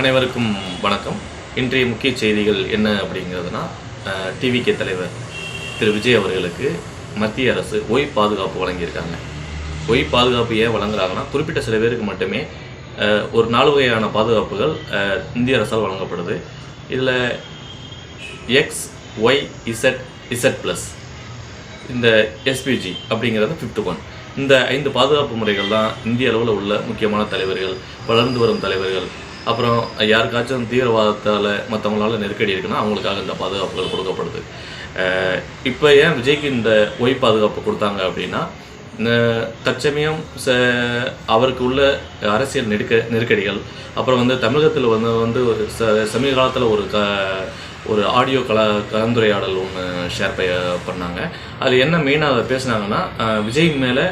அனைவருக்கும் வணக்கம். இன்றைய முக்கிய செய்திகள் என்ன அப்படிங்கிறதுனா, டிவிகே தலைவர் திரு விஜய் அவர்களுக்கு மத்திய அரசு ஒய் பாதுகாப்பு வழங்கியிருக்காங்க. ஒய் பாதுகாப்பு ஏன் வழங்குறாங்கன்னா, குறிப்பிட்ட சில பேருக்கு மட்டுமே ஒரு 4 வகையான பாதுகாப்புகள் இந்திய அரசால் வழங்கப்படுது. இதில் எக்ஸ், ஒய், இசட் ப்ளஸ் இந்த எஸ்பிஜி அப்படிங்கிறது 5th ஒன். இந்த 5 பாதுகாப்பு முறைகள் தான் இந்திய அளவில் உள்ள முக்கியமான தலைவர்கள், வளர்ந்து வரும் தலைவர்கள், அப்புறம் யாருக்காச்சும் தீவிரவாதத்தால் மற்றவங்களால நெருக்கடி இருக்குன்னா அவங்களுக்காக இந்த பாதுகாப்புகள் கொடுக்கப்படுது. இப்போ ஏன் விஜய்க்கு இந்த ஒய் பாதுகாப்பு கொடுத்தாங்க அப்படின்னா, தற்சமயம் அவருக்கு உள்ள அரசியல் நெருக்கடிகள், அப்புறம் தமிழகத்தில் வந்து சமீப காலத்தில் ஒரு ஆடியோ கலந்துரையாடல் ஒன்று ஷேர் பண்ணாங்க. அதில் என்ன மெயினாக பேசுனாங்கன்னா, விஜய் மேலே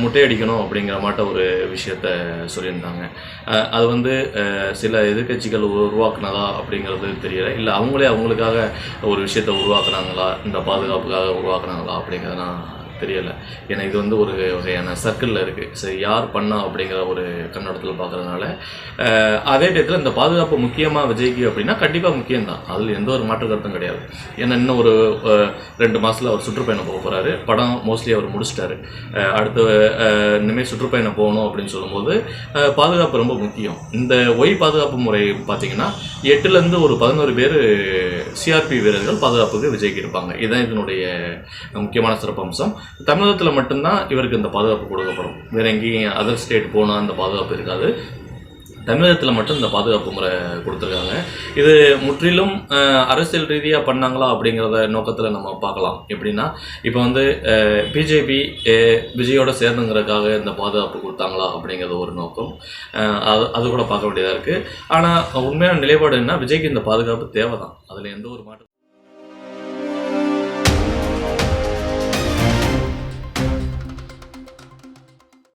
முட்டையடிக்கணும் அப்படிங்கிற மாட்ட ஒரு விஷயத்த சொல்லியிருந்தாங்க. அது சில எதிர்கட்சிகள் உருவாக்குனதா அப்படிங்கிறது தெரியல, இல்லை அவங்களுக்காக ஒரு விஷயத்தை உருவாக்குனாங்களா, இந்த பாதுகாப்புக்காக உருவாக்குனாங்களா அப்படிங்கிறதுனா தெரியலை. ஏன்னா இது ஒரு வகையான சர்க்கிளில் இருக்குது. சரி, யார் பண்ணா அப்படிங்கிற ஒரு கண்ணோட்டத்தில் பார்க்குறதுனால, அதே டயத்தில் இந்த பாதுகாப்பு முக்கியமாக விஜய்க்கு அப்படின்னா கண்டிப்பாக முக்கியம்தான், அதில் எந்த ஒரு மாற்று கருத்தும் கிடையாது. ஏன்னா இன்னும் ஒரு 2 மாதத்தில் அவர் சுற்றுப்பயணம் போக போகிறாரு. படம் மோஸ்ட்லி அவர் முடிச்சிட்டாரு. அடுத்து இனிமேல் சுற்றுப்பயணம் போகணும் அப்படின்னு சொல்லும்போது பாதுகாப்பு ரொம்ப முக்கியம். இந்த ஒய் பாதுகாப்பு முறை பார்த்திங்கன்னா 8லேருந்து ஒரு 11 பேர் சிஆர்பி வீரர்கள் பாதுகாப்புக்கு விஜய்க்கு இருப்பாங்க. இதுதான் இதனுடைய முக்கியமான சிறப்பம்சம். தமிழகத்தில் மட்டும்தான் இவருக்கு இந்த பாதுகாப்பு கொடுக்கப்படும். வேற எங்கேயும் அதர் ஸ்டேட் போனால் அந்த பாதுகாப்பு இருக்காது. தமிழகத்தில் மட்டும் இந்த பாதுகாப்பு முறை கொடுத்துருக்காங்க. இது முற்றிலும் அரசியல் ரீதியாக பண்ணாங்களா அப்படிங்கிறத நோக்கத்தில் நம்ம பார்க்கலாம். எப்படின்னா, இப்போ பிஜேபி விஜயோட சேர்ந்துங்கிறதுக்காக இந்த பாதுகாப்பு கொடுத்தாங்களா அப்படிங்கிறது ஒரு நோக்கம். அது கூட பார்க்க வேண்டியதாக இருக்குது. ஆனால் உண்மையான நிலைப்பாடு என்ன, விஜய்க்கு இந்த பாதுகாப்பு தேவை தான், அதில் எந்த ஒரு மாற்றம்